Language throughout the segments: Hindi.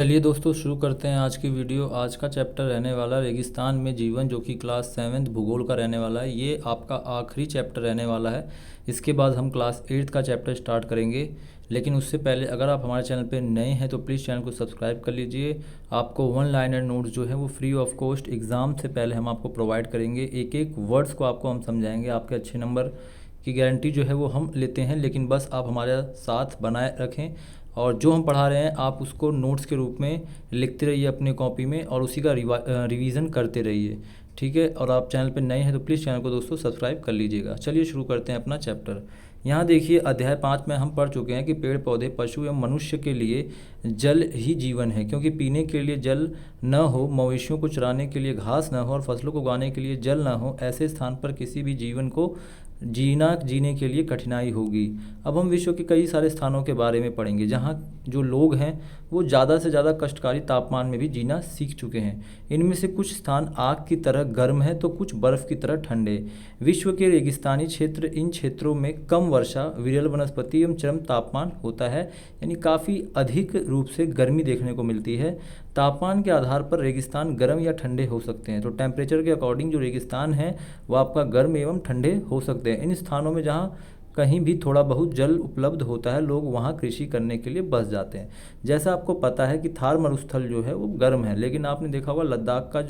चलिए दोस्तों शुरू करते हैं आज की वीडियो। आज का चैप्टर रहने वाला रेगिस्तान में जीवन, जो कि क्लास 7th भूगोल का रहने वाला है। ये आपका आखिरी चैप्टर रहने वाला है। इसके बाद हम क्लास 8th का चैप्टर स्टार्ट करेंगे। लेकिन उससे पहले अगर आप हमारे चैनल पर नए हैं तो प्लीज़ चैनल को सब्सक्राइब कर लीजिए। आपको वन लाइनर नोट्स जो है वो फ्री ऑफ कॉस्ट एग्ज़ाम से पहले हम आपको प्रोवाइड करेंगे। एक एक वर्ड्स को आपको हम समझाएंगे। आपके अच्छे नंबर की गारंटी जो है वो हम लेते हैं, लेकिन बस आप हमारे साथ बनाए रखें और जो हम पढ़ा रहे हैं आप उसको नोट्स के रूप में लिखते रहिए अपने कॉपी में और उसी का रिवीजन करते रहिए, ठीक है। और आप चैनल पर नए हैं तो प्लीज़ चैनल को दोस्तों सब्सक्राइब कर लीजिएगा। चलिए शुरू करते हैं अपना चैप्टर। यहाँ देखिए अध्याय 5 में हम पढ़ चुके हैं कि पेड़ पौधे, पशु एवं मनुष्य के लिए जल ही जीवन है, क्योंकि पीने के लिए जल न हो, मवेशियों को चराने के लिए घास न हो और फसलों को उगाने के लिए जल न हो, ऐसे स्थान पर किसी भी जीवन को जीने के लिए कठिनाई होगी। अब हम विश्व के कई सारे स्थानों के बारे में पढ़ेंगे जहाँ जो लोग हैं वो ज़्यादा से ज़्यादा कष्टकारी तापमान में भी जीना सीख चुके हैं। इनमें से कुछ स्थान आग की तरह गर्म है तो कुछ बर्फ़ की तरह ठंडे। विश्व के रेगिस्तानी क्षेत्र, इन क्षेत्रों में कम वर्षा, विरल वनस्पति एवं चरम तापमान होता है, यानी काफ़ी अधिक रूप से गर्मी देखने को मिलती है। तापमान के आधार पर रेगिस्तान गर्म या ठंडे हो सकते हैं। तो टेम्परेचर के अकॉर्डिंग जो रेगिस्तान है वो आपका गर्म एवं ठंडे हो सकते हैं। इन स्थानों में जहाँ कहीं भी थोड़ा बहुत जल उपलब्ध होता है, लोग वहाँ कृषि करने के लिए बस जाते हैं। जैसा आपको पता है कि थार मरुस्थल जो है वो गर्म है, लेकिन आपने देखा होगा लद्दाख का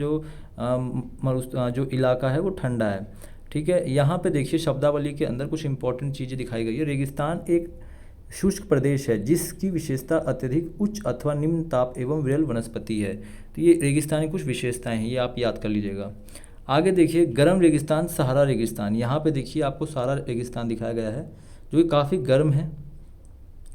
जो इलाका है वो ठंडा है, ठीक है। यहाँ पे देखिए शब्दावली के अंदर कुछ इंपॉर्टेंट चीज़ें दिखाई गई है। रेगिस्तान एक शुष्क प्रदेश है जिसकी विशेषता अत्यधिक उच्च अथवा निम्न ताप एवं विरल वनस्पति है। तो ये रेगिस्तान की कुछ विशेषताएं हैं, ये आप याद कर लीजिएगा। आगे देखिए गर्म रेगिस्तान, सहारा रेगिस्तान। यहाँ पे देखिए आपको सहारा रेगिस्तान दिखाया गया है जो कि काफ़ी गर्म है।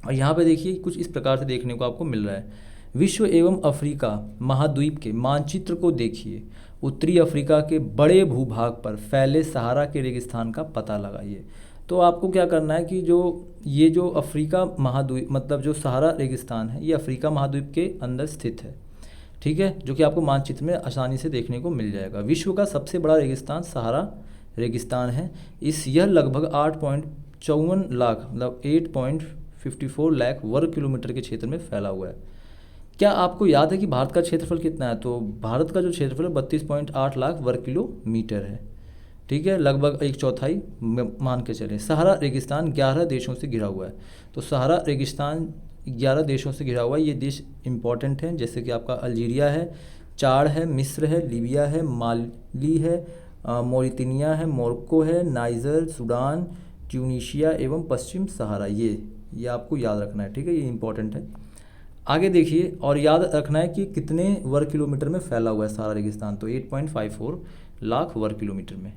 और यहाँ पे देखिए कुछ इस प्रकार से देखने को आपको मिल रहा है। विश्व एवं अफ्रीका महाद्वीप के मानचित्र को देखिए। उत्तरी अफ्रीका के बड़े भूभाग पर फैले सहारा के रेगिस्तान का पता लगाइए। तो आपको क्या करना है कि जो अफ्रीका महाद्वीप, मतलब जो सहारा रेगिस्तान है, ये अफ्रीका महाद्वीप के अंदर स्थित है, ठीक है, जो कि आपको मानचित्र में आसानी से देखने को मिल जाएगा। विश्व का सबसे बड़ा रेगिस्तान सहारा रेगिस्तान है। यह लगभग 8.54 लाख, मतलब 8.54 लाख वर्ग किलोमीटर के क्षेत्र में फैला हुआ है। क्या आपको याद है कि भारत का क्षेत्रफल कितना है? तो भारत का जो क्षेत्रफल है 32.8 लाख वर्ग किलोमीटर है, ठीक है, लगभग एक चौथाई मान के चलें। सहारा रेगिस्तान 11 देशों से घिरा हुआ है। तो सहारा रेगिस्तान 11 देशों से घिरा हुआ है। ये देश इंपॉर्टेंट हैं, जैसे कि आपका अल्जीरिया है, चाड है, मिस्र है, लीबिया है, माली है, मॉरिटानिया है, मोरक्को है, नाइजर, सूडान, ट्यूनीशिया एवं पश्चिम सहारा। ये आपको याद रखना है, ठीक है, ये इंपॉर्टेंट है। आगे देखिए, और याद रखना है कि कितने वर्ग किलोमीटर में फैला हुआ है सहारा रेगिस्तान। तो 8.54 लाख वर्ग किलोमीटर में।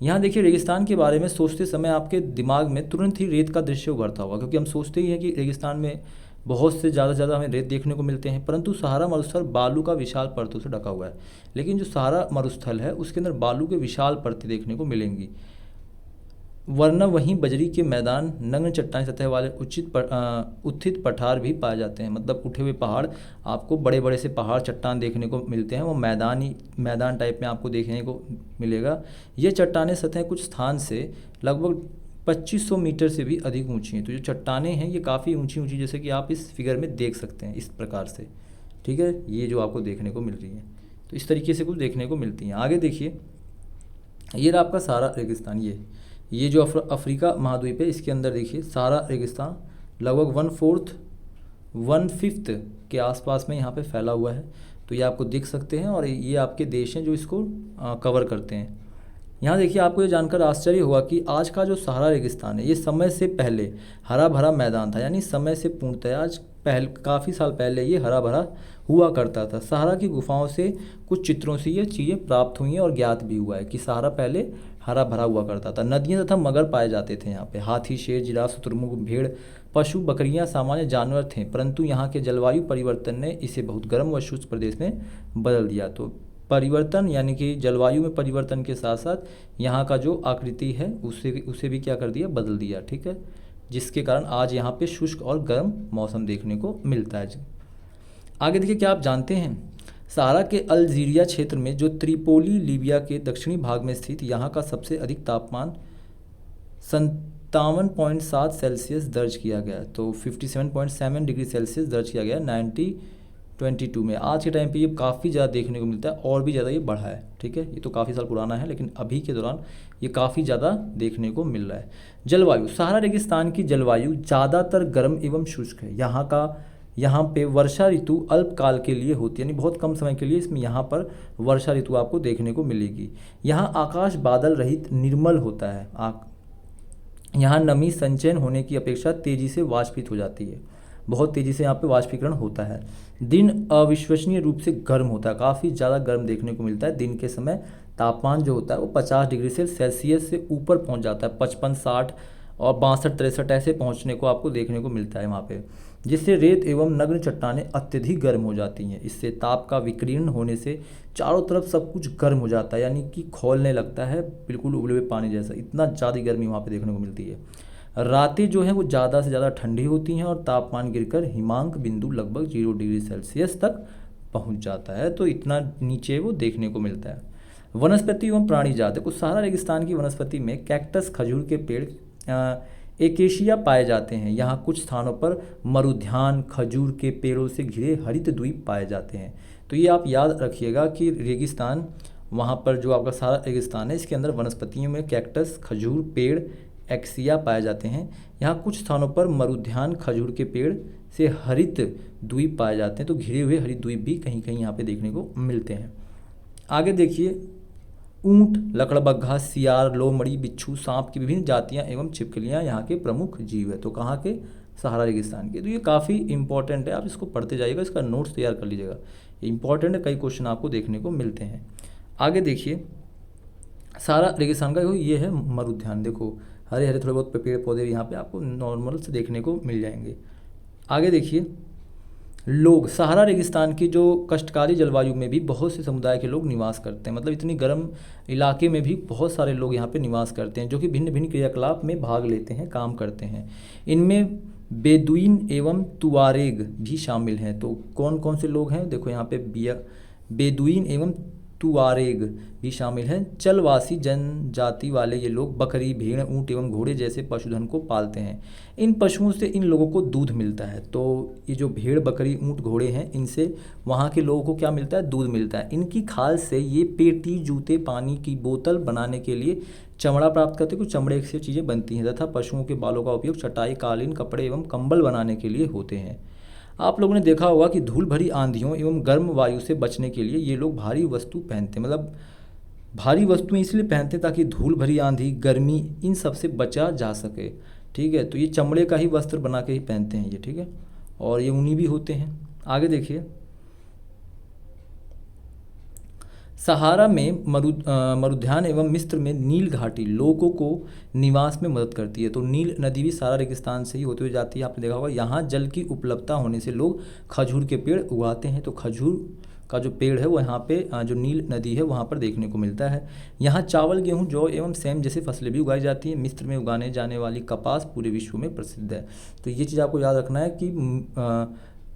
यहाँ देखिए रेगिस्तान के बारे में सोचते समय आपके दिमाग में तुरंत ही रेत का दृश्य उभरता होगा, क्योंकि हम सोचते ही हैं कि रेगिस्तान में बहुत से ज़्यादा हमें रेत देखने को मिलते हैं, परंतु सहारा मरुस्थल बालू का विशाल परतों से ढका हुआ है। लेकिन जो सहारा मरुस्थल है उसके अंदर बालू के विशाल परतें देखने को मिलेंगी, वरना वहीं बजरी के मैदान, नग्न चट्टानी सतह वाले उत्थित पठार भी पाए जाते हैं। मतलब उठे हुए पहाड़, आपको बड़े बड़े से पहाड़ चट्टान देखने को मिलते हैं, वो मैदान टाइप में आपको देखने को मिलेगा। ये चट्टानें सतह कुछ स्थान से लगभग 2500 मीटर से भी अधिक ऊंची हैं। तो जो चट्टानें हैं ये काफ़ी ऊंची, जैसे कि आप इस फिगर में देख सकते हैं इस प्रकार से, ठीक है, ये जो आपको देखने को मिल रही है, तो इस तरीके से कुछ देखने को मिलती हैं। आगे देखिए, ये रहा आपका सहारा रेगिस्तान। ये जो अफ्रीका महाद्वीप है इसके अंदर देखिए सहारा रेगिस्तान लगभग 1/5 के आसपास में यहाँ पे फैला हुआ है। तो ये आपको दिख सकते हैं और ये आपके देश हैं जो इसको कवर करते हैं। यहाँ देखिए आपको ये जानकर आश्चर्य हुआ कि आज का जो सहारा रेगिस्तान है ये समय से पहले हरा भरा मैदान था, यानी समय से पूर्णतः आज काफ़ी साल पहले ये हरा भरा हुआ करता था। सहारा की गुफाओं से कुछ चित्रों से ये चीज़ें प्राप्त हुई हैं और ज्ञात भी हुआ है कि सहारा पहले हरा भरा हुआ करता था। नदियाँ तथा मगर पाए जाते थे यहाँ पे। हाथी, शेर, जिराफ, शुतुरमुर्ग, भेड़, पशु, बकरियाँ सामान्य जानवर थे, परंतु यहाँ के जलवायु परिवर्तन ने इसे बहुत गर्म व शुष्क प्रदेश में बदल दिया। तो परिवर्तन यानी कि जलवायु में परिवर्तन के साथ साथ यहाँ का जो आकृति है उसे भी क्या कर दिया, बदल दिया, ठीक है, जिसके कारण आज यहाँ पे शुष्क और गर्म मौसम देखने को मिलता है। आगे देखिए, क्या आप जानते हैं सहारा के अल्जीरिया क्षेत्र में जो त्रिपोली लीबिया के दक्षिणी भाग में स्थित, यहाँ का सबसे अधिक तापमान 57.7 सेल्सियस दर्ज किया गया। तो 57.7 डिग्री सेल्सियस दर्ज किया गया 90 22 में। आज के टाइम पे ये काफ़ी ज़्यादा देखने को मिलता है और भी ज़्यादा ये बढ़ा है, ठीक है। ये तो काफ़ी साल पुराना है लेकिन अभी के दौरान ये काफ़ी ज़्यादा देखने को मिल रहा है। जलवायु, सहारा रेगिस्तान की जलवायु ज़्यादातर गर्म एवं शुष्क है। यहाँ पे वर्षा ऋतु अल्पकाल के लिए होती है, यानी बहुत कम समय के लिए इसमें यहाँ पर वर्षा ऋतु आपको देखने को मिलेगी। यहाँ आकाश बादल रहित निर्मल होता है। यहाँ नमी संचयन होने की अपेक्षा तेज़ी से वाष्पित हो जाती है, बहुत तेज़ी से यहाँ पे वाष्पीकरण होता है। दिन अविश्वसनीय रूप से गर्म होता है, काफ़ी ज़्यादा गर्म देखने को मिलता है। दिन के समय तापमान जो होता है वो 50 डिग्री सेल्सियस से ऊपर पहुँच जाता है, 55, 60 और 62, 63 ऐसे पहुँचने को आपको देखने को मिलता है वहाँ पे, जिससे रेत एवं नग्न चट्टानें अत्यधिक गर्म हो जाती हैं। इससे ताप का विकीर्ण होने से चारों तरफ सब कुछ गर्म हो जाता है, यानी कि खौलने लगता है, बिल्कुल उबले हुए पानी जैसा। इतना ज़्यादा गर्मी वहाँ पे देखने को मिलती है। रातें जो हैं वो ज़्यादा से ज़्यादा ठंडी होती हैं और तापमान गिरकर हिमांक बिंदु लगभग 0 डिग्री सेल्सियस तक पहुँच जाता है, तो इतना नीचे वो देखने को मिलता है। वनस्पति एवं प्राणी जाति को, सहारा रेगिस्तान की वनस्पति में कैक्टस, खजूर के पेड़, एकेशिया पाए जाते हैं। यहाँ कुछ स्थानों पर मरुध्यान, खजूर के पेड़ों से घिरे हरित द्वीप पाए जाते हैं। तो ये आप याद रखिएगा कि रेगिस्तान, वहाँ पर जो आपका सहारा रेगिस्तान है इसके अंदर वनस्पतियों में कैक्टस, खजूर पेड़, एक्सिया पाए जाते हैं। यहाँ कुछ स्थानों पर मरुध्यान, खजूर के पेड़ से हरित द्वीप पाए जाते हैं, तो घिरे हुए हरित द्वीप भी कहीं कहीं यहाँ पे देखने को मिलते हैं। आगे देखिए, ऊंट, लकड़बग्घा, सियार, लोमड़ी, बिच्छू, सांप की विभिन्न जातियां एवं छिपकलियां यहाँ के प्रमुख जीव है। तो कहाँ के? सहारा रेगिस्तान के। तो ये काफ़ी इंपॉर्टेंट है, आप इसको पढ़ते जाइएगा, इसका नोट्स तैयार कर लीजिएगा, इंपॉर्टेंट है, कई क्वेश्चन आपको देखने को मिलते हैं। आगे देखिए, सहारा रेगिस्तान का ये है मरुद्यान, देखो हरे हरे थोड़े बहुत पेड़ पौधे यहाँ पे आपको नॉर्मल से देखने को मिल जाएंगे। आगे देखिए, लोग, सहारा रेगिस्तान की जो कष्टकारी जलवायु में भी बहुत से समुदाय के लोग निवास करते हैं, मतलब इतनी गर्म इलाके में भी बहुत सारे लोग यहाँ पे निवास करते हैं, जो कि भिन्न भिन्न क्रियाकलाप में भाग लेते हैं, काम करते हैं। इनमें बेदुइन एवं तुआरेग भी शामिल हैं। तो कौन कौन से लोग हैं? देखो यहाँ पे बेदुइन एवं तुआरेग भी शामिल हैं। चलवासी जनजाति वाले ये लोग बकरी, भेड़, ऊँट एवं घोड़े जैसे पशुधन को पालते हैं। इन पशुओं से इन लोगों को दूध मिलता है। तो ये जो भेड़, बकरी, ऊँट, घोड़े हैं, इनसे वहाँ के लोगों को क्या मिलता है? दूध मिलता है। इनकी खाल से ये पेटी, जूते, पानी की बोतल बनाने के लिए चमड़ा प्राप्त करते हैं, कुछ चमड़े से चीज़ें बनती हैं, तथा पशुओं के बालों का उपयोग चटाई, कालीन, कपड़े एवं कंबल बनाने के लिए होते हैं। आप लोगों ने देखा होगा कि धूल भरी आंधियों एवं गर्म वायु से बचने के लिए ये लोग भारी वस्तु पहनते हैं, मतलब भारी वस्तुएं इसलिए पहनते हैं ताकि धूल भरी आंधी, गर्मी, इन सब से बचा जा सके, ठीक है। तो ये चमड़े का ही वस्त्र बना के ही पहनते हैं ये, ठीक है, और ये ऊनी भी होते हैं। आगे देखिए, सहारा में मरुद्यान एवं मिस्र में नील घाटी लोगों को निवास में मदद करती है। तो नील नदी भी सहारा रेगिस्तान से ही होते हुए जाती है, आपने देखा होगा। यहाँ जल की उपलब्धता होने से लोग खजूर के पेड़ उगाते हैं। तो खजूर का जो पेड़ है वो यहाँ पे जो नील नदी है वहाँ पर देखने को मिलता है। यहाँ चावल, गेहूँ, जौ एवं सेम जैसे फसलें भी उगाई जाती हैं। मिस्र में उगाने जाने वाली कपास पूरे विश्व में प्रसिद्ध है। तो ये चीज़ आपको याद रखना है कि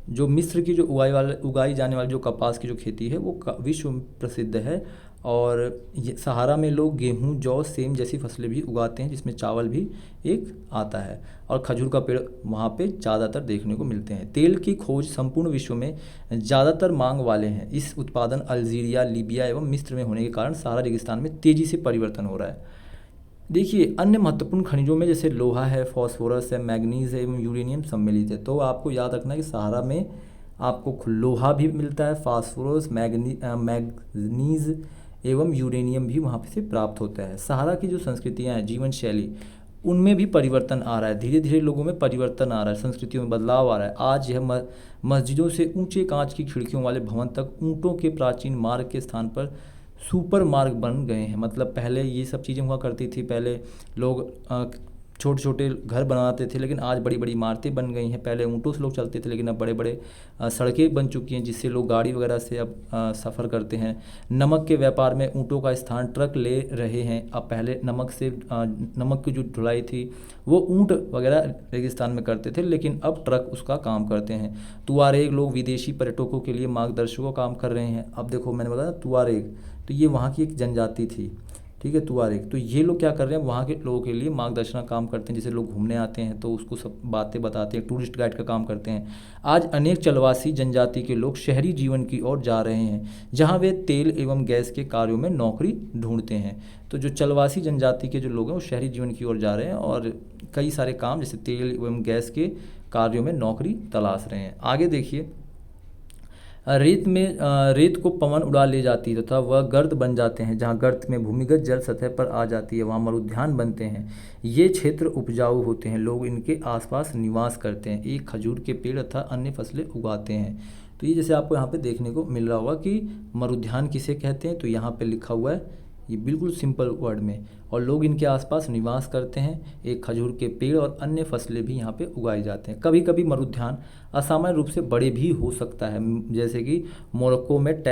जो मिस्र की जो उगाई जाने वाली जो कपास की जो खेती है वो विश्व में प्रसिद्ध है। और ये सहारा में लोग गेहूं, जौ, सेम जैसी फसलें भी उगाते हैं, जिसमें चावल भी एक आता है। और खजूर का पेड़ वहाँ पे ज़्यादातर देखने को मिलते हैं। तेल की खोज संपूर्ण विश्व में ज़्यादातर मांग वाले हैं। इस उत्पादन अल्जीरिया, लीबिया एवं मिस्र में होने के कारण सहारा रेगिस्तान में तेज़ी से परिवर्तन हो रहा है। देखिए, अन्य महत्वपूर्ण खनिजों में जैसे लोहा है, फास्फोरस है, मैग्नीज है एवं यूरेनियम सम्मिलित है। तो आपको याद रखना है कि सहारा में आपको लोहा भी मिलता है, फास्फोरस, मैग्नीज एवं यूरेनियम भी वहाँ से प्राप्त होता है। सहारा की जो संस्कृतियाँ हैं, जीवन शैली, उनमें भी परिवर्तन आ रहा है। धीरे धीरे लोगों में परिवर्तन आ रहा है, संस्कृतियों में बदलाव आ रहा है। आज यह मस्जिदों से ऊंचे कांच की खिड़कियों वाले भवन तक ऊँटों के प्राचीन मार्ग के स्थान पर सुपर मार्ग बन गए हैं। मतलब पहले ये सब चीज़ें हुआ करती थी, पहले लोग छोटे छोटे घर बनाते थे, लेकिन आज बड़ी बड़ी इमारतें बन गई हैं। पहले ऊँटों से लोग चलते थे, लेकिन अब बड़े बड़े सड़कें बन चुकी हैं, जिससे लोग गाड़ी वगैरह से अब सफ़र करते हैं। नमक के व्यापार में ऊँटों का स्थान ट्रक ले रहे हैं। अब पहले नमक की जो ढुलाई थी वो ऊँट वगैरह रेगिस्तान में करते थे, लेकिन अब ट्रक उसका काम करते हैं। तुआरेग लोग विदेशी पर्यटकों के लिए मार्गदर्शकों का काम कर रहे हैं। अब देखो, मैंने बताया तुआरेग, तो ये वहाँ की एक जनजाति थी। ठीक है, तुआरेग। तो ये लोग क्या कर रहे हैं, वहाँ के लोगों के लिए मार्गदर्शन का काम करते हैं। जैसे लोग घूमने आते हैं तो उसको सब बातें बताते हैं, टूरिस्ट गाइड का काम करते हैं। आज अनेक चलवासी जनजाति के लोग शहरी जीवन की ओर जा रहे हैं, जहाँ वे तेल एवं गैस के कार्यों में नौकरी ढूंढते हैं। तो जो चलवासी जनजाति के जो लोग हैं वो शहरी जीवन की ओर जा रहे हैं और कई सारे काम जैसे तेल एवं गैस के कार्यों में नौकरी तलाश रहे हैं। आगे देखिए, रेत को पवन उड़ा ले जाती है तथा वह गर्त बन जाते हैं। जहाँ गर्त में भूमिगत जल सतह पर आ जाती है वहाँ मरुद्यान बनते हैं। ये क्षेत्र उपजाऊ होते हैं, लोग इनके आसपास निवास करते हैं, एक खजूर के पेड़ तथा अन्य फसलें उगाते हैं। तो ये जैसे आपको यहाँ पे देखने को मिल रहा होगा कि मरुद्यान किसे कहते हैं, तो यहाँ पे लिखा हुआ है ये बिल्कुल सिंपल वर्ड में, और लोग इनके आसपास निवास करते हैं, एक खजूर के पेड़ और अन्य फसलें भी यहाँ पे उगाई जाते हैं। कभी कभी मरुद्यान असामान्य रूप से बड़े भी हो सकता है, जैसे कि मोरक्को में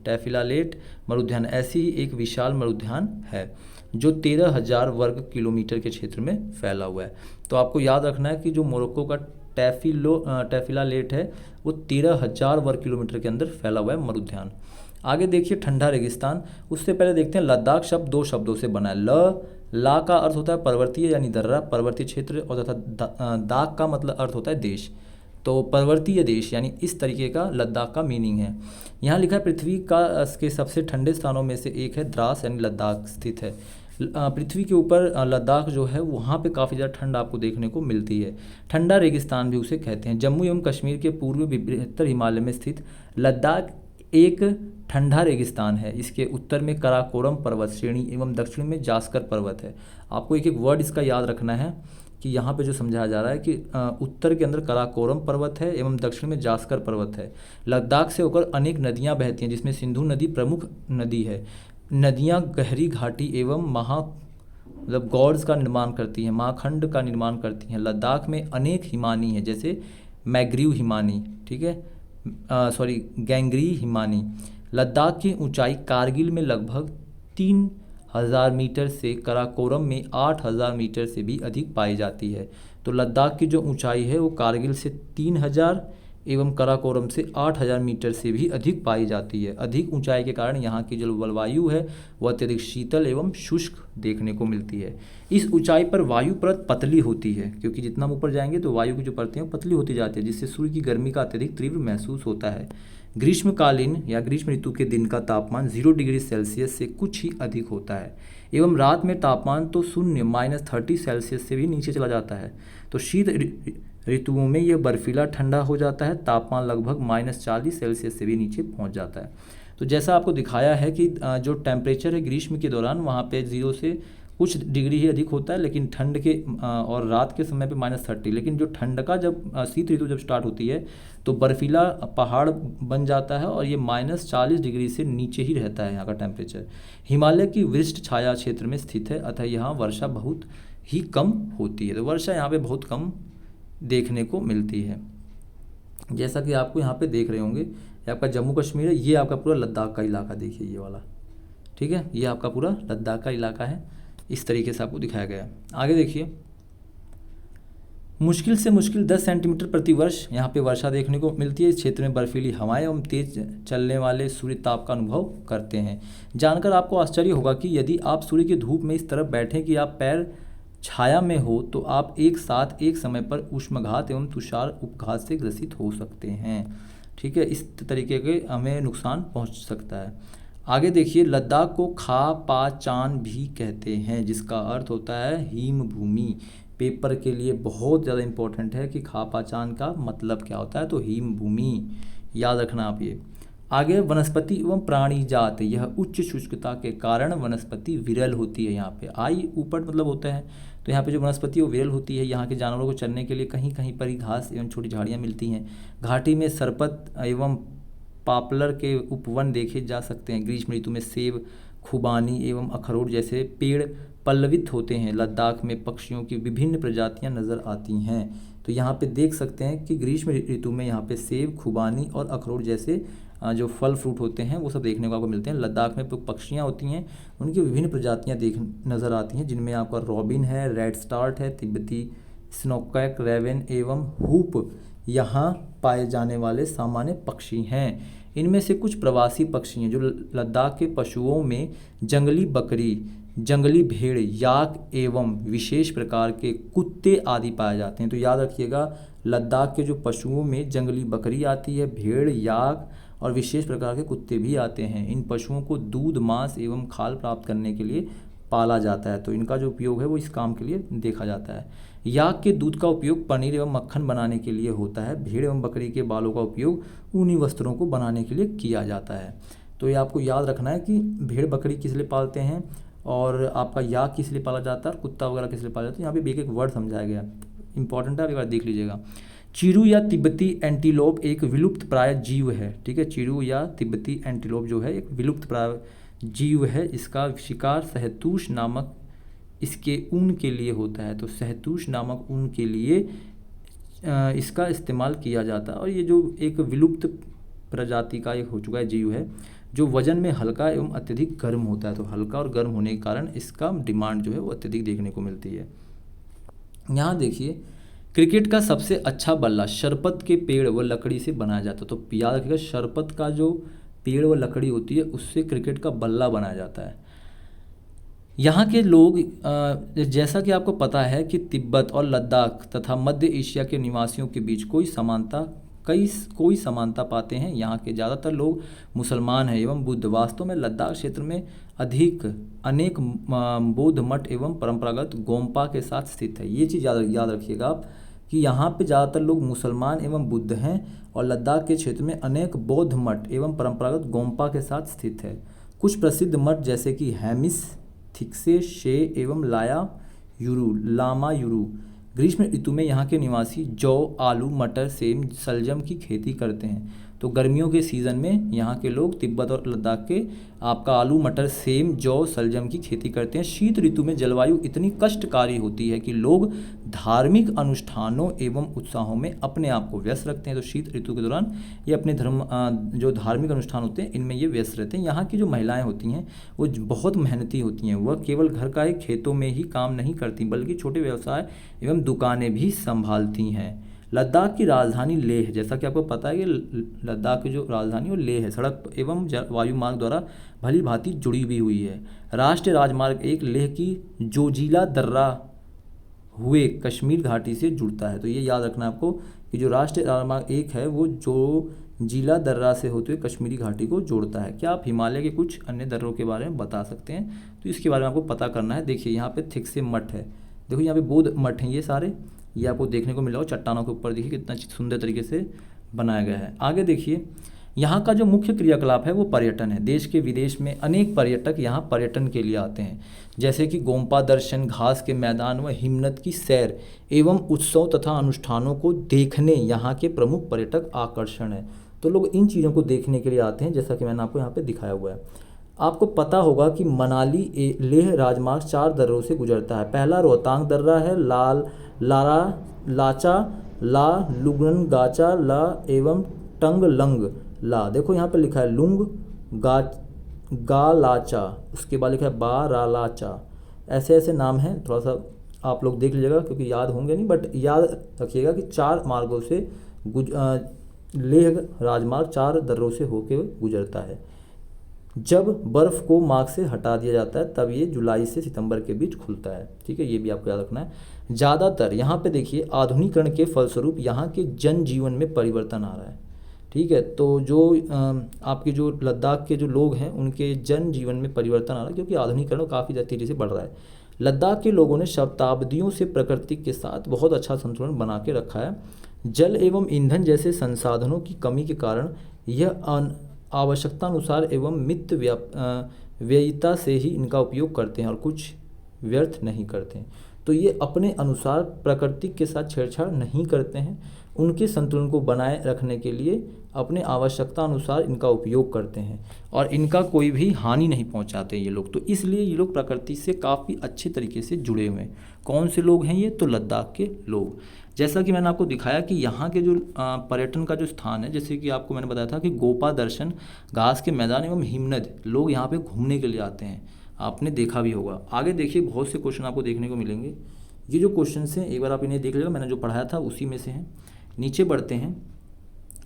टैफिलालेट मरुद्यान ऐसी ही एक विशाल मरुद्यान है जो 13,000 वर्ग किलोमीटर के क्षेत्र में फैला हुआ है। तो आपको याद रखना है कि जो मोरक्को का टैफिलालेट है वो 13,000 वर्ग किलोमीटर के अंदर फैला हुआ है मरुद्यान। आगे देखिए, ठंडा रेगिस्तान। उससे पहले देखते हैं, लद्दाख शब्द दो शब्दों से बना है। ला का अर्थ होता है पर्वतीय यानी दर्रा, पर्वतीय क्षेत्र, और तथा दाग का मतलब अर्थ होता है देश। तो पर्वतीय देश यानी इस तरीके का लद्दाख का मीनिंग है। यहाँ लिखा है पृथ्वी के सबसे ठंडे स्थानों में से एक है द्रास यानी लद्दाख स्थित है। पृथ्वी के ऊपर लद्दाख जो है वहाँ पे काफ़ी ज़्यादा ठंड आपको देखने को मिलती है। ठंडा रेगिस्तान भी उसे कहते हैं। जम्मू एवं कश्मीर के पूर्व बृहत्तर हिमालय में स्थित लद्दाख एक ठंडा रेगिस्तान है। इसके उत्तर में कराकोरम पर्वत श्रेणी एवं दक्षिण में जास्कर पर्वत है। आपको एक एक वर्ड इसका याद रखना है कि यहाँ पे जो समझाया जा रहा है कि उत्तर के अंदर कराकोरम पर्वत है एवं दक्षिण में जास्कर पर्वत है। लद्दाख से होकर अनेक नदियाँ बहती हैं, जिसमें सिंधु नदी प्रमुख नदी है। नदियाँ गहरी घाटी एवं मतलब गॉर्ड्स का निर्माण करती हैं, महाखंड का निर्माण करती हैं। लद्दाख में अनेक हिमानी है, जैसे मैग्रीव हिमानी, ठीक है, गैंगरी हिमानी। लद्दाख की ऊंचाई कारगिल में लगभग 3,000 मीटर से कराकोरम में 8,000 मीटर से भी अधिक पाई जाती है। तो लद्दाख की जो ऊंचाई है वो कारगिल से 3,000 एवं कराकोरम से 8,000 मीटर से भी अधिक पाई जाती है। अधिक ऊंचाई के कारण यहाँ की जो जलवायु है वह अत्यधिक शीतल एवं शुष्क देखने को मिलती है। इस ऊंचाई पर वायु परत पतली होती है, क्योंकि जितना हम ऊपर जाएंगे तो वायु की जो परतें हैं पतली होती जाती है, जिससे सूर्य की गर्मी का अत्यधिक तीव्र महसूस होता है। ग्रीष्मकालीन या ग्रीष्म ऋतु के दिन का तापमान 0 डिग्री सेल्सियस से कुछ ही अधिक होता है एवं रात में तापमान तो शून्य -30 सेल्सियस से भी नीचे चला जाता है। तो शीत ऋतुओं में यह बर्फीला ठंडा हो जाता है, तापमान लगभग -40 सेल्सियस से भी नीचे पहुंच जाता है। तो जैसा आपको दिखाया है कि जो टेम्परेचर है ग्रीष्म के दौरान वहाँ पे 0 से कुछ डिग्री ही अधिक होता है, लेकिन ठंड के और रात के समय पे -30। लेकिन जो ठंड का जब शीत ऋतु जब स्टार्ट होती है तो बर्फीला पहाड़ बन जाता है और ये -40 डिग्री से नीचे ही रहता है यहाँ का टेम्परेचर। हिमालय की वृष्ट छाया क्षेत्र में स्थित है, अतः यहाँ वर्षा बहुत ही कम होती है। तो वर्षा यहाँ पे बहुत कम देखने को मिलती है। जैसा कि आपको यहाँ पे देख रहे होंगे, ये आपका जम्मू कश्मीर है, ये आपका पूरा लद्दाख का इलाका, देखिए ये वाला, ठीक है, ये आपका पूरा लद्दाख का इलाका है। इस तरीके से आपको दिखाया गया है। आगे देखिए, मुश्किल से मुश्किल 10 सेंटीमीटर प्रति वर्ष यहाँ पे वर्षा देखने को मिलती है। इस क्षेत्र में बर्फीली हवाएं एवं तेज चलने वाले सूर्य ताप का अनुभव करते हैं। जानकर आपको आश्चर्य होगा कि यदि आप सूर्य की धूप में इस तरफ बैठें कि आप पैर छाया में हो तो आप एक साथ एक समय पर उष्माघात एवं तुषार उपघात से ग्रसित हो सकते हैं। ठीक है, इस तरीके के हमें नुकसान पहुंच सकता है। आगे देखिए, लद्दाख को खा पा चान भी कहते हैं, जिसका अर्थ होता है हिम भूमि। पेपर के लिए बहुत ज़्यादा इम्पोर्टेंट है कि खा पा चान का मतलब क्या होता है, तो हिम भूमि, याद रखना आप ये। आगे, वनस्पति एवं प्राणी जात, यह उच्च शुष्कता के कारण वनस्पति विरल होती है। यहाँ पे आई ऊपर मतलब होता है, तो यहाँ पे जो वनस्पति वो विरल होती है। यहाँ के जानवरों को चरने के लिए कहीं कहीं पर ही घास एवं छोटी झाड़ियाँ मिलती हैं। घाटी में सरपत एवं पापलर के उपवन देखे जा सकते हैं। ग्रीष्म ऋतु में सेब, खुबानी एवं अखरोट जैसे पेड़ पल्लवित होते हैं। लद्दाख में पक्षियों की विभिन्न प्रजातियां नज़र आती हैं। तो यहाँ पे देख सकते हैं कि ग्रीष्म ऋतु में यहाँ पे सेब, खुबानी और अखरोट जैसे जो फल फ्रूट होते हैं वो सब देखने को आपको मिलते हैं। लद्दाख में पक्षियाँ होती हैं, उनकी विभिन्न प्रजातियाँ नज़र आती हैं, जिनमें आपका रॉबिन है, रेड स्टार्ट है, तिब्बती स्नोकैक, रेवन एवं हूप यहाँ पाए जाने वाले सामान्य पक्षी हैं। इनमें से कुछ प्रवासी पक्षी हैं जो लद्दाख के पशुओं में जंगली बकरी, जंगली भेड़, याक एवं विशेष प्रकार के कुत्ते आदि पाए जाते हैं। तो याद रखिएगा, लद्दाख के जो पशुओं में जंगली बकरी आती है, भेड़, याक और विशेष प्रकार के कुत्ते भी आते हैं। इन पशुओं को दूध, मांस एवं खाल प्राप्त करने के लिए पाला जाता है, तो इनका जो उपयोग है वो इस काम के लिए देखा जाता है। याक के दूध का उपयोग पनीर एवं मक्खन बनाने के लिए होता है। भेड़ एवं बकरी के बालों का उपयोग ऊनी वस्त्रों को बनाने के लिए किया जाता है। तो ये आपको याद रखना है कि भेड़ बकरी किस लिए पालते हैं और आपका याक किस लिए पाला जाता है और कुत्ता वगैरह किस लिए पाला जाता है। यहाँ पे एक एक वर्ड समझाया गया, इंपॉर्टेंट है, एक बार देख लीजिएगा। चीरू या तिब्बती एंटीलोप एक विलुप्त प्राय जीव है। ठीक है, चीरू या तिब्बती एंटीलोप जो है एक विलुप्त प्राय जीव है। इसका शिकार शहतूश नामक इसके ऊन के लिए होता है। तो शहतूश नामक ऊन के लिए इसका इस्तेमाल किया जाता है। और ये जो एक विलुप्त प्रजाति का एक हो चुका है जीव है जो वजन में हल्का एवं अत्यधिक गर्म होता है। तो हल्का और गर्म होने के कारण इसका डिमांड जो है वो अत्यधिक देखने को मिलती है। यहाँ देखिए, क्रिकेट का सबसे अच्छा बल्ला शरपत के पेड़ व लकड़ी से बनाया जाता है। तो याद रखिएगा, शरपत का जो पेड़ व लकड़ी होती है उससे क्रिकेट का बल्ला बनाया जाता है। यहाँ के लोग जैसा कि आपको पता है कि तिब्बत और लद्दाख तथा मध्य एशिया के निवासियों के बीच कोई समानता पाते हैं। यहाँ के ज़्यादातर लोग मुसलमान हैं एवं बुद्ध। वास्तव में लद्दाख क्षेत्र में अनेक बौद्ध मठ एवं परंपरागत गोम्पा के साथ स्थित है। ये चीज़ याद रखिएगा आप कि यहाँ पे ज़्यादातर लोग मुसलमान एवं बुद्ध हैं और लद्दाख के क्षेत्र में अनेक बौद्ध मठ एवं परंपरागत गोम्पा के साथ स्थित है। कुछ प्रसिद्ध मठ जैसे कि हैमिस, थिक्से, शे एवं लामा युरू। ग्रीष्म ऋतु में यहाँ के निवासी जौ, आलू, मटर, सेम, सलजम की खेती करते हैं। तो गर्मियों के सीज़न में यहाँ के लोग तिब्बत और लद्दाख के आपका आलू, मटर, सेम, जौ, सलजम की खेती करते हैं। शीत ऋतु में जलवायु इतनी कष्टकारी होती है कि लोग धार्मिक अनुष्ठानों एवं उत्साहों में अपने आप को व्यस्त रखते हैं। तो शीत ऋतु के दौरान ये अपने जो धार्मिक अनुष्ठान होते हैं इनमें ये व्यस्त रहते हैं। यहाँ की जो महिलाएं होती हैं वो बहुत मेहनती होती हैं। वह केवल घर का ही खेतों में ही काम नहीं करती बल्कि छोटे व्यवसाय एवं दुकानें भी संभालती हैं। लद्दाख की राजधानी लेह, जैसा कि आपको पता है कि लद्दाख की जो राजधानी वो लेह है, सड़क एवं वायु मार्ग द्वारा भली भांति जुड़ी भी हुई है। राष्ट्रीय राजमार्ग 1 लेह की जोजिला दर्रा हुए कश्मीर घाटी से जुड़ता है। तो ये याद रखना आपको कि जो राष्ट्रीय राजमार्ग 1 है वो जोजिला दर्रा से होते हुए कश्मीरी घाटी को जोड़ता है। क्या आप हिमालय के कुछ अन्य दर्रों के बारे में बता सकते हैं? तो इसके बारे में आपको पता करना है। देखिए, यहाँ पे थिक्से मठ है, देखो यहाँ पे बौद्ध मठ हैं, ये सारे ये आपको देखने को मिलेगा चट्टानों के ऊपर। देखिए कितना सुंदर तरीके से बनाया गया है। आगे देखिए, यहाँ का जो मुख्य क्रियाकलाप है वो पर्यटन है। देश के विदेश में अनेक पर्यटक यहाँ पर्यटन के लिए आते हैं, जैसे कि गोम्पा दर्शन, घास के मैदान व हिमनद की सैर एवं उत्सव तथा अनुष्ठानों को देखने यहाँ के प्रमुख पर्यटक आकर्षण है। तो लोग इन चीज़ों को देखने के लिए आते हैं, जैसा कि मैंने आपको यहाँ पे दिखाया हुआ है। आपको पता होगा कि मनाली लेह राजमार्ग 4 दर्रों से गुजरता है। पहला रोहतांग दर्रा है, लाचा, ला, लुगन गाचा, ला एवं टंग लंग ला। देखो यहाँ पे लिखा है लुंग गा लाचा, उसके बाद लिखा है बा रा लाचा। ऐसे ऐसे नाम हैं, थोड़ा सा आप लोग देख लीजिएगा क्योंकि याद होंगे नहीं, बट याद रखिएगा कि 4 मार्गों से लेह राजमार्ग 4 दर्रों से होकर गुजरता है। जब बर्फ़ को मार्ग से हटा दिया जाता है तब ये जुलाई से सितंबर के बीच खुलता है। ठीक है, ये भी आपको याद रखना है। ज़्यादातर यहाँ पे देखिए आधुनिकीकरण के फलस्वरूप यहाँ के जनजीवन में परिवर्तन आ रहा है। ठीक है, तो जो आपके जो लद्दाख के जो लोग हैं उनके जनजीवन में परिवर्तन आ रहा है क्योंकि आधुनिकीकरण काफ़ी तेज़ी से बढ़ रहा है। लद्दाख के लोगों ने शताब्दियों से प्रकृति के साथ बहुत अच्छा संतुलन बना के रखा है। जल एवं ईंधन जैसे संसाधनों की कमी के कारण यह आवश्यकता अनुसार एवं मित व्ययिता से ही इनका उपयोग करते हैं और कुछ व्यर्थ नहीं करते हैं। तो ये अपने अनुसार प्रकृति के साथ छेड़छाड़ नहीं करते हैं, उनके संतुलन को बनाए रखने के लिए अपने आवश्यकता अनुसार इनका उपयोग करते हैं और इनका कोई भी हानि नहीं पहुंचाते ये लोग। तो इसलिए ये लोग प्रकृति से काफ़ी अच्छे तरीके से जुड़े हुए हैं। कौन से लोग हैं ये? तो लद्दाख के लोग। जैसा कि मैंने आपको दिखाया कि यहाँ के जो पर्यटन का जो स्थान है, जैसे कि आपको मैंने बताया था कि गोपा दर्शन, घास के मैदान एवं हिमनद, लोग यहाँ पे घूमने के लिए आते हैं, आपने देखा भी होगा। आगे देखिए, बहुत से क्वेश्चन आपको देखने को मिलेंगे। ये जो क्वेश्चन हैं एक बार आप इन्हें देख लीजिएगा, मैंने जो पढ़ाया था उसी में से हैं। नीचे बढ़ते हैं।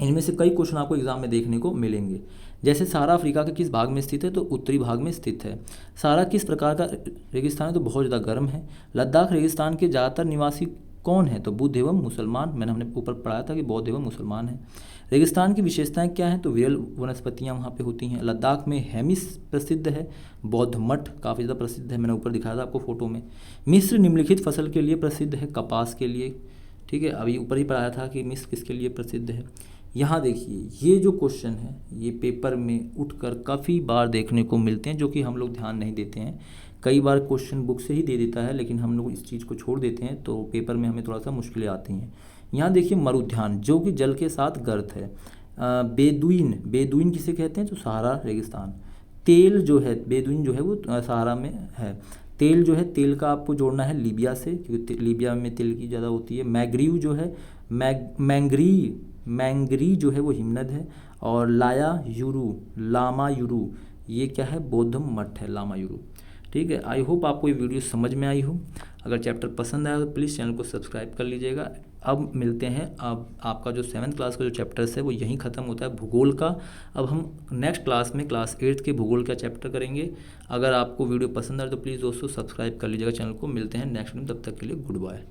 इनमें से कई क्वेश्चन आपको एग्जाम में देखने को मिलेंगे। जैसे सहारा अफ्रीका के किस भाग में स्थित है, तो उत्तरी भाग में स्थित है। सहारा किस प्रकार का रेगिस्तान है, तो बहुत ज़्यादा गर्म है। लद्दाख रेगिस्तान के ज़्यादातर निवासी कौन है, तो बुद्ध एवं मुसलमान। हमने ऊपर पढ़ाया था कि बौद्ध एवं मुसलमान है। रेगिस्तान की विशेषताएं क्या हैं, तो विरल वनस्पतियां वहाँ पे होती हैं। लद्दाख में हेमिस प्रसिद्ध है। बौद्ध मठ काफ़ी ज़्यादा प्रसिद्ध है, मैंने ऊपर दिखाया था आपको फोटो में। मिस्र निम्नलिखित फसल के लिए प्रसिद्ध है, कपास के लिए। ठीक है, अभी ऊपर ही पढ़ाया था कि मिस्र किसके लिए प्रसिद्ध है। यहाँ देखिए, ये जो क्वेश्चन है ये पेपर में उठकर काफ़ी बार देखने को मिलते हैं, जो कि हम लोग ध्यान नहीं देते हैं। कई बार क्वेश्चन बुक से ही दे देता है, लेकिन हम लोग इस चीज़ को छोड़ देते हैं, तो पेपर में हमें थोड़ा सा मुश्किलें आती हैं। यहाँ देखिए, मरुद्यान जो कि जल के साथ गर्त है। बेदुइन किसे कहते हैं, तो सहारा रेगिस्तान। तेल जो है, बेदुइन जो है वो सहारा में है। तेल जो है, तेल का आपको जोड़ना है लीबिया से, क्योंकि लीबिया में तेल की ज़्यादा होती है। मैग्रीव जो है, मैंगरी जो है वो हिमनद है। और लामा यूरू ये क्या है, बौद्ध मठ है लामा यूरू। ठीक है, आई होप आपको ये वीडियो समझ में आई हो। अगर चैप्टर पसंद आया तो प्लीज़ चैनल को सब्सक्राइब कर लीजिएगा। अब मिलते हैं, अब आपका जो 7th क्लास का जो चैप्टर्स है वो यहीं ख़त्म होता है भूगोल का। अब हम नेक्स्ट क्लास में क्लास 8th के भूगोल का चैप्टर करेंगे। अगर आपको वीडियो पसंद आए तो प्लीज़ दोस्तों सब्सक्राइब कर लीजिएगा चैनल को। मिलते हैं नेक्स्ट में, तब तक के लिए गुड बाय।